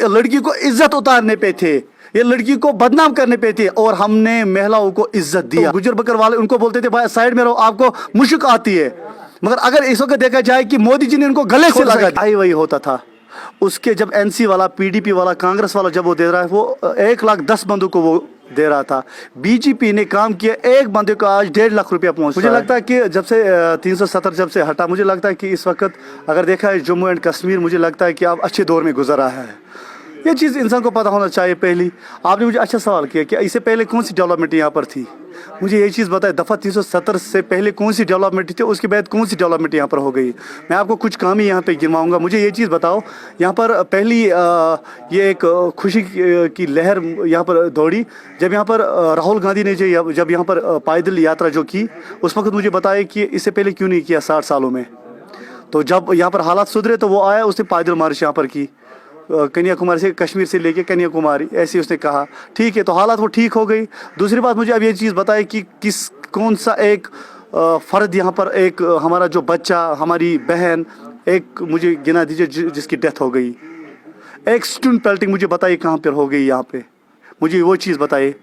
लड़की को इज्जत उतारने पे थे, ये लड़की को बदनाम करने पे थे, और हमने महिलाओं को इज्जत दिया। गुजर बकर वाले उनको बोलते थे भाई साइड में रहो, आपको मुश्क आती है। मगर अगर इस वक्त देखा जाए कि मोदी जी ने इनको गले से लगा दिया, वही होता था। उसके जब एनसी वाला, पीडीपी वाला, कांग्रेस वाला जब वो दे रहा है, वो 1,10,000 बंदों को वो दे रहा था। बीजेपी ने काम किया, एक बंदे को आज 1.5 लाख रुपया पहुंच। मुझे लगता है कि जब से 370 जब से हटा, मुझे लगता है कि इस वक्त अगर देखा है जम्मू एंड कश्मीर, मुझे लगता है कि अब अच्छे दौर में गुजर रहा है। ये चीज़ इंसान को पता होना चाहिए। पहली आपने मुझे अच्छा सवाल किया कि इससे पहले कौन सी डेवलपमेंट यहाँ पर थी। मुझे ये चीज़ बताए, दफ़ा 370 से पहले कौन सी डेवलपमेंट थी, उसके बाद कौन सी डेवलपमेंट यहाँ पर हो गई। मैं आपको कुछ काम ही यहाँ पे गिनवाऊंगा। मुझे ये चीज़ बताओ, यहाँ पर पहली ये एक खुशी की लहर यहाँ पर दौड़ी जब यहाँ पर राहुल गांधी ने जब यहाँ पर पैदल यात्रा जो की, उस वक्त मुझे बताया कि इससे पहले क्यों नहीं किया 60 सालों में। तो जब यहाँ पर हालात सुधरे तो वो आया, उसने पैदल मार्च यहाँ पर की, कन्याकुमारी से, कश्मीर से लेके कन्याकुमारी, ऐसे उसने कहा। ठीक है, तो हालात वो ठीक हो गई। दूसरी बात, मुझे अब ये चीज़ बताए कि कौन सा एक फ़र्द यहाँ पर, एक हमारा जो बच्चा, हमारी बहन, एक मुझे गिना दीजिए जिसकी डेथ हो गई। एक स्टूडेंट पेल्टिंग मुझे बताइए कहाँ पर हो गई यहाँ पे, मुझे वो चीज़ बताइए।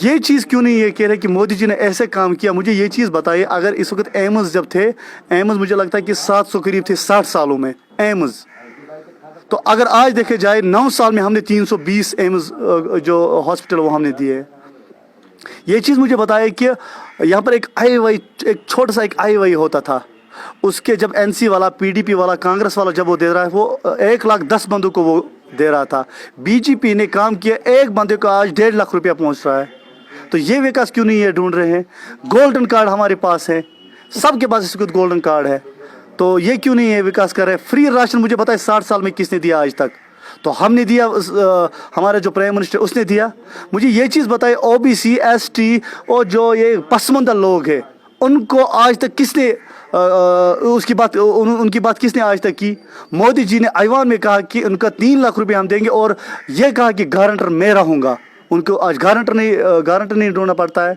ये चीज़ क्यों नहीं ये कह रहे कि मोदी जी ने ऐसे काम किया। मुझे ये चीज़ बताइए, अगर इस वक्त एम्स जब थे, एम्स मुझे लगता है कि 700 करीब थे 60 सालों में एम्स। तो अगर आज देखे जाए 9 साल में हमने 320 एम्स जो हॉस्पिटल वो हमने दिए। ये चीज़ मुझे बताया कि यहाँ पर एक आई एक छोटा सा एक आई होता था। उसके जब एनसी वाला, पीडीपी वाला, कांग्रेस वाला जब वो दे रहा है, वो 1,10,000 बंदों को वो दे रहा था। बीजेपी ने काम किया, एक बंदे को आज 1.5 लाख रुपया पहुँच रहा है। तो ये विकास क्यों नहीं है ढूंढ रहे हैं। गोल्डन कार्ड हमारे पास है, सबके पास इस वक्त गोल्डन कार्ड है, तो ये क्यों नहीं है विकास कर रहे हैं। फ्री राशन मुझे बताए 60 साल में किसने दिया आज तक। तो हमने दिया, हमारा जो प्राइम मिनिस्टर उसने दिया। मुझे ये चीज़ बताए, ओबीसी, एसटी और जो ये पसमानदा लोग हैं, उनको आज तक किसने उसकी बात उनकी बात किसने आज तक की। मोदी जी ने ऐवान में कहा कि उनका 3 लाख रुपये हम देंगे, और ये कहा कि गारंटर मैं रहूँगा। उनको आज गारंटर नहीं ढूंढना पड़ता है।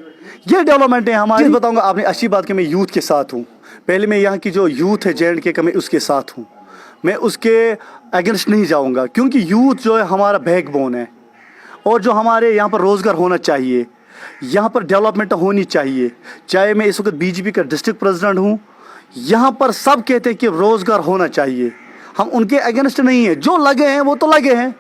ये डेवलपमेंट है हमारी। बताऊँगा, आपने अच्छी बात कि मैं यूथ के साथ हूँ। पहले मैं यहाँ की जो यूथ है JNK का, मैं उसके साथ हूँ, मैं उसके अगेंस्ट नहीं जाऊँगा, क्योंकि यूथ जो है हमारा बैकबोन है। और जो हमारे यहाँ पर रोज़गार होना चाहिए, यहाँ पर डेवलपमेंट होनी चाहिए। चाहे मैं इस वक्त बीजेपी का डिस्ट्रिक्ट प्रेसिडेंट हूँ, यहाँ पर सब कहते हैं कि रोज़गार होना चाहिए। हम उनके अगेंस्ट नहीं है, जो लगे हैं वो तो लगे हैं।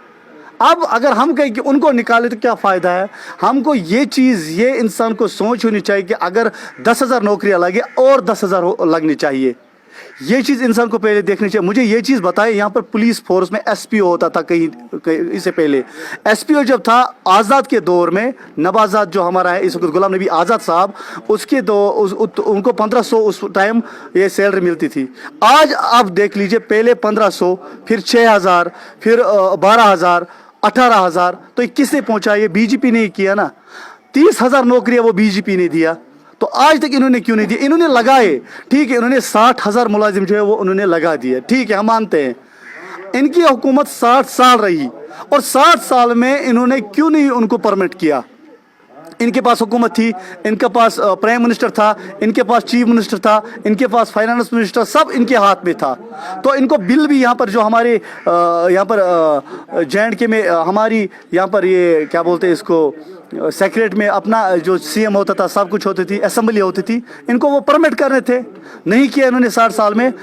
अब अगर हम कहें कि उनको निकाले तो क्या फ़ायदा है। हमको ये चीज़, ये इंसान को सोच होनी चाहिए कि अगर 10,000 नौकरियां लगे और 10,000 लगनी चाहिए। ये चीज़ इंसान को पहले देखनी चाहिए। मुझे ये चीज़ बताए, यहाँ पर पुलिस फोर्स में SPO होता था कहीं इससे पहले। SPO जब था आज़ाद के दौर में, नवाज़ाद जो हमारा है इस वक्त, गुलाम नबी आज़ाद साहब, उसके उनको 1500 उस टाइम ये सैलरी मिलती थी। आज आप देख लीजिए, पहले 1500, फिर 6,000, फिर 12,000, 18,000। तो किसने पहुंचा? ये बीजेपी ने किया ना। 30,000 नौकरियां वो बीजेपी ने दिया, तो आज तक इन्होंने क्यों नहीं दिया? इन्होंने लगाए, ठीक है, इन्होंने 60,000 मुलाजिम जो है वो उन्होंने लगा दिए, ठीक है, हम मानते हैं। इनकी हुकूमत 60 साल रही, और 60 साल में इन्होंने क्यों नहीं उनको परमिट किया? इनके पास हुकूमत थी, इनके पास प्राइम मिनिस्टर था, इनके पास चीफ मिनिस्टर था, इनके पास फाइनेंस मिनिस्टर, सब इनके हाथ में था। तो इनको बिल भी यहाँ पर जो हमारे यहाँ पर JNK में हमारी यहाँ पर ये क्या बोलते हैं इसको, सेक्रेट में अपना जो CM होता था, सब कुछ होती थी, असेंबली होती थी, इनको वो परमिट करने थे, नहीं किया इन्होंने 60 साल में।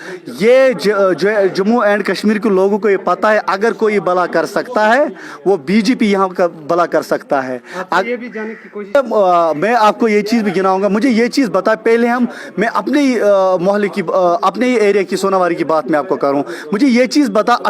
ये जम्मू एंड कश्मीर के लोगों को ये पता है, अगर कोई भला कर सकता है वो बीजेपी यहाँ का भला कर सकता है। ये भी जानने की कोशिश, मैं आपको ये चीज़ भी गिनाऊंगा। मुझे ये चीज़ बताए पहले, मैं अपने ही मोहल्ले की, अपने ही एरिया की, सोनावारी की बात मैं आपको करूँ। मुझे ये चीज़ बता,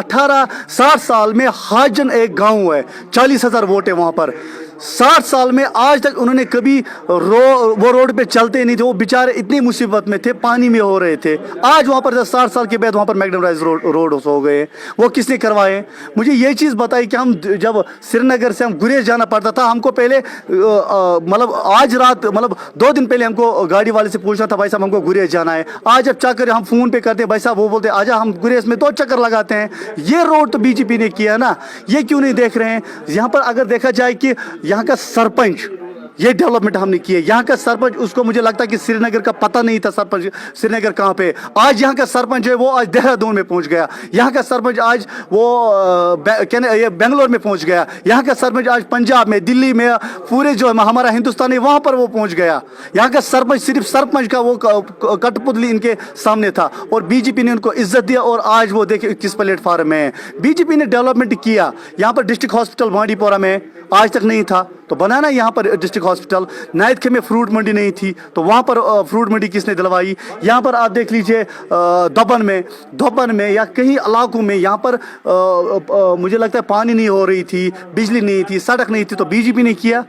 60 साल में हाजन एक गाँव है, 40,000 वोट है वहाँ पर। 60 साल में आज तक उन्होंने कभी वो रोड पे चलते नहीं थे। वो बेचारे इतनी मुसीबत में थे, पानी में हो रहे थे। आज वहाँ पर 60 साल के बाद वहाँ पर मैग्नेटाइज रोड हो गए, वो किसने करवाए? मुझे ये चीज़ बताई कि हम जब श्रीनगर से हम गुरेज जाना पड़ता था, हमको पहले मतलब आज रात, मतलब 2 दिन पहले हमको गाड़ी वाले से पूछना था, भाई साहब हमको गुरेज जाना है। आज जब चक्कर हम फ़ोन पे करते हैं, भाई साहब वो बोलते हैं आजा, हम गुरेज में 2 चक्कर लगाते हैं। ये रोड तो बीजेपी ने किया ना, ये क्यों नहीं देख रहे हैं? यहाँ पर अगर देखा जाए कि यहाँ का सरपंच, ये डेवलपमेंट हमने की है। यहाँ का सरपंच, उसको मुझे लगता है कि श्रीनगर का पता नहीं था सरपंच श्रीनगर कहाँ पे। आज यहाँ का सरपंच है वो आज देहरादून में पहुँच गया। यहाँ का सरपंच आज वो ये बेंगलोर में पहुँच गया। यहाँ का सरपंच आज पंजाब में, दिल्ली में, पूरे जो हमारा हिंदुस्तान है वहाँ पर वो पहुँच गया। यहाँ का सरपंच सिर्फ सरपंच का वो कठपुतली इनके सामने था और बीजेपी ने उनको इज्जत दिया और आज वो देखिए किस प्लेटफॉर्म में है। बीजेपी ने डेवलपमेंट किया। यहाँ पर डिस्ट्रिक्ट हॉस्पिटल बांडीपोरा में आज तक नहीं था तो बनाना यहाँ पर डिस्ट्रिक्ट हॉस्पिटल। नाइदखे में फ्रूट मंडी नहीं थी तो वहाँ पर फ्रूट मंडी किसने दिलवाई। यहाँ पर आप देख लीजिए दोपन में या कई इलाकों में यहाँ पर मुझे लगता है पानी नहीं हो रही थी, बिजली नहीं थी, सड़क नहीं थी तो बीजेपी ने किया।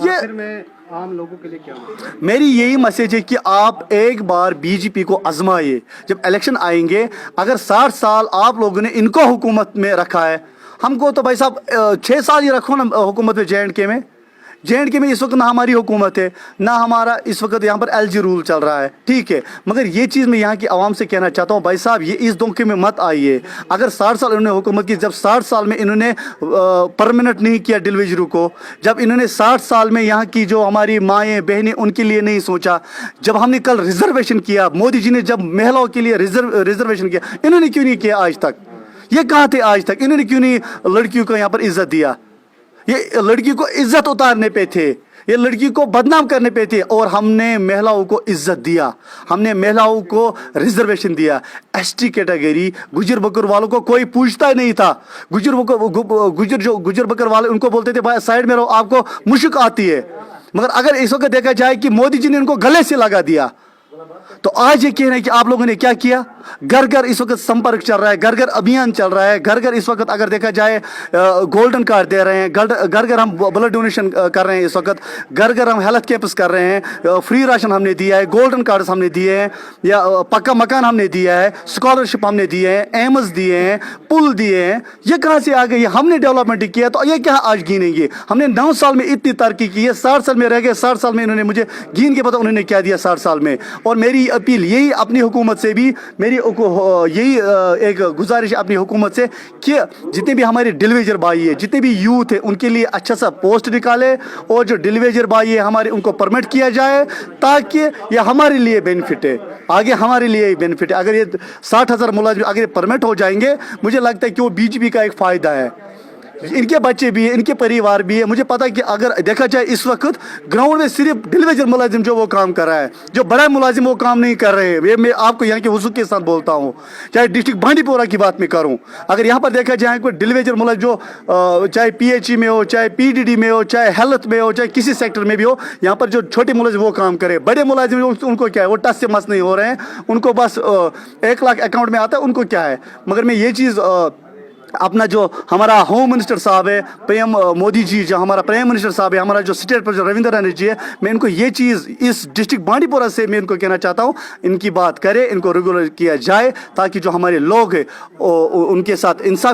ये आम लोगों के लिए क्या मेरी यही मैसेज है कि आप एक बार बीजेपी को आजमाइए। जब इलेक्शन आएंगे, अगर 60 साल आप लोगों ने इनको हुकूमत में रखा है, हमको तो भाई साहब 6 साल ही रखो ना हुकूमत में। जे.एंड.के में इस वक्त ना हमारी हुकूमत है ना हमारा इस वक्त यहाँ पर एलजी रूल चल रहा है, ठीक है। मगर ये चीज़ मैं यहाँ की आवाम से कहना चाहता हूँ, भाई साहब ये इस धोखे में मत आइए। अगर 60 साल इन्होंने हुकूमत की, जब 60 साल में इन्होंने परमानेंट नहीं किया डिलीवरी को, जब इन्होंने 60 साल में यहाँ की जो हमारी माएँ बहनें उनके लिए नहीं सोचा, जब हमने कल रिजर्वेशन किया, मोदी जी ने जब महिलाओं के लिए रिजर्वेशन किया, इन्होंने क्यों नहीं किया आज तक? ये कहाँ थे आज तक? इन्होंने क्यों नहीं लड़कियों को यहाँ पर इज्जत दिया? ये लड़की को इज्जत उतारने पे थे, ये लड़की को बदनाम करने पे थे और हमने महिलाओं को इज्जत दिया, हमने महिलाओं को रिजर्वेशन दिया। एसटी कैटेगरी गुजर बकर वालों को कोई पूछता ही नहीं था। गुजर बकर वाले उनको बोलते थे भाई साइड में रहो, आपको मुश्क आती है। मगर अगर इस वक्त देखा जाए कि मोदी जी ने उनको गले से लगा दिया, तो आज ये कहना है कि आप लोगों ने क्या किया। घर घर इस वक्त संपर्क चल रहा है, घर घर अभियान चल रहा है, घर घर इस वक्त अगर देखा जाए गोल्डन कार्ड दे रहे हैं, घर घर हम ब्लड डोनेशन कर रहे हैं, इस वक्त घर घर हम हेल्थ कैंप्स कर रहे हैं, फ्री राशन हमने दिया है, गोल्डन कार्ड हमने दिए हैं, या पक्का मकान हमने दिया है, स्कॉलरशिप हमने दिए हैं, एम्स दिए हैं, पुल दिए हैं। ये कहाँ से आ गई? हमने डेवलपमेंट किया तो ये क्या आज गिनेंगे? हमने 9 साल में इतनी तरक्की की है, 60 साल में रह गए, 60 साल में इन्होंने मुझे गिन के पता उन्होंने क्या दिया 60 साल में। और मेरी अपील यही अपनी हुकूमत से भी, मेरी यही एक गुजारिश अपनी हुकूमत से कि जितने भी हमारे डिलीवरी भाई है, जितने भी यूथ है, उनके लिए अच्छा सा पोस्ट निकाले और जो डिलीवरी भाई है हमारे उनको परमिट किया जाए, ताकि ये हमारे लिए बेनिफिट है, आगे हमारे लिए ही बेनिफिट है। अगर ये 60,000 मुलाजिम अगर ये परमिट हो जाएंगे, मुझे लगता है कि वो बीजेपी का एक फ़ायदा है। इनके बच्चे भी है, इनके परिवार भी है। मुझे पता है कि अगर देखा जाए इस वक्त ग्राउंड में सिर्फ डिलीवरी मुलाजिम जो वो काम कर रहा है, जो बड़ा मुलाजिम वो काम नहीं कर रहे हैं। ये मैं आपको यहाँ के वसूख के साथ बोलता हूँ। चाहे डिस्ट्रिक्ट बांडीपोरा की बात मैं करूँ, अगर यहाँ पर देखा जाए कोई डिलीवरी मुलाजिम जो चाहे PHE में हो, चाहे PDD में हो, चाहे हेल्थ में हो, चाहे किसी सेक्टर में भी हो, यहाँ पर जो छोटे मुलाजिम वो काम करे, बड़े मुलाजिम उनको क्या है, वो टस से मस नहीं हो रहे हैं, उनको बस 1 लाख अकाउंट में आता है, उनको क्या है। मगर मैं ये चीज़ अपना जो हमारा होम मिनिस्टर साहब है, PM मोदी जी, जो हमारा प्राइम मिनिस्टर साहब है, हमारा जो स्टेट प्रेसिडेंट रविंद्र रैना जी है, मैं इनको ये चीज़ इस डिस्ट्रिक्ट बांडीपोरा से मैं इनको कहना चाहता हूँ, इनकी बात करें, इनको रेगुलर किया जाए, ताकि जो हमारे लोग हैं उनके साथ इंसाफ